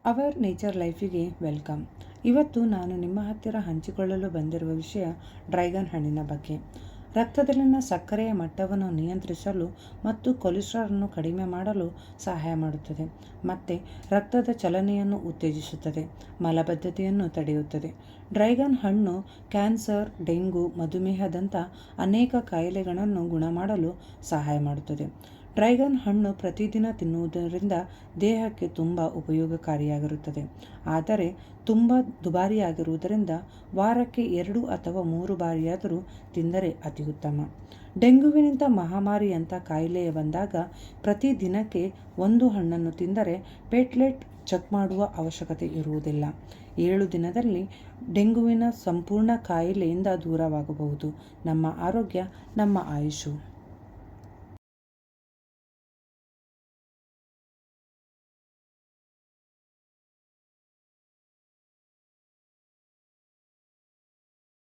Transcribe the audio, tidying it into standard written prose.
Our nature ಲೈಫಿಗೆ welcome. ಇವತ್ತು ನಾನು ನಿಮ್ಮ ಹತ್ತಿರ ಹಂಚಿಕೊಳ್ಳಲು ಬಂದಿರುವ ವಿಷಯ ಡ್ರ್ಯಾಗನ್ ಹಣ್ಣಿನ ಬಗ್ಗೆ. ರಕ್ತದಲ್ಲಿನ ಸಕ್ಕರೆಯ ಮಟ್ಟವನ್ನು ನಿಯಂತ್ರಿಸಲು ಮತ್ತು ಕೊಲೆಸ್ಟ್ರಾಲನ್ನು ಕಡಿಮೆ ಮಾಡಲು ಸಹಾಯ ಮಾಡುತ್ತದೆ ಮತ್ತು ರಕ್ತದ ಚಲನೆಯನ್ನು ಉತ್ತೇಜಿಸುತ್ತದೆ, ಮಲಬದ್ಧತೆಯನ್ನು ತಡೆಯುತ್ತದೆ. ಡ್ರ್ಯಾಗನ್ ಹಣ್ಣು ಕ್ಯಾನ್ಸರ್, ಡೆಂಗು, ಮಧುಮೇಹದಂಥ ಅನೇಕ ಕಾಯಿಲೆಗಳನ್ನು ಗುಣಮಾಡಲು ಸಹಾಯ ಮಾಡುತ್ತದೆ. ಡ್ರ್ಯಾಗನ್ ಹಣ್ಣು ಪ್ರತಿದಿನ ತಿನ್ನುವುದರಿಂದ ದೇಹಕ್ಕೆ ತುಂಬ ಉಪಯೋಗಕಾರಿಯಾಗಿರುತ್ತದೆ, ಆದರೆ ತುಂಬ ದುಬಾರಿಯಾಗಿರುವುದರಿಂದ ವಾರಕ್ಕೆ 2 ಅಥವಾ 3 ಬಾರಿಯಾದರೂ ತಿಂದರೆ ಅತಿ ಉತ್ತಮ. ಡೆಂಗ್ಯೂವಿನಂಥ ಮಹಾಮಾರಿಯಂಥ ಕಾಯಿಲೆ ಬಂದಾಗ ಪ್ರತಿ ದಿನಕ್ಕೆ 1 ಹಣ್ಣನ್ನು ತಿಂದರೆ ಪ್ಲೇಟ್ಲೆಟ್ ಚೆಕ್ ಮಾಡುವ ಅವಶ್ಯಕತೆ ಇರುವುದಿಲ್ಲ. 7 ದಿನದಲ್ಲಿ ಡೆಂಗ್ಯೂವಿನ ಸಂಪೂರ್ಣ ಕಾಯಿಲೆಯಿಂದ ದೂರವಾಗಬಹುದು. ನಮ್ಮ ಆರೋಗ್ಯ ನಮ್ಮ ಆಯುಷು.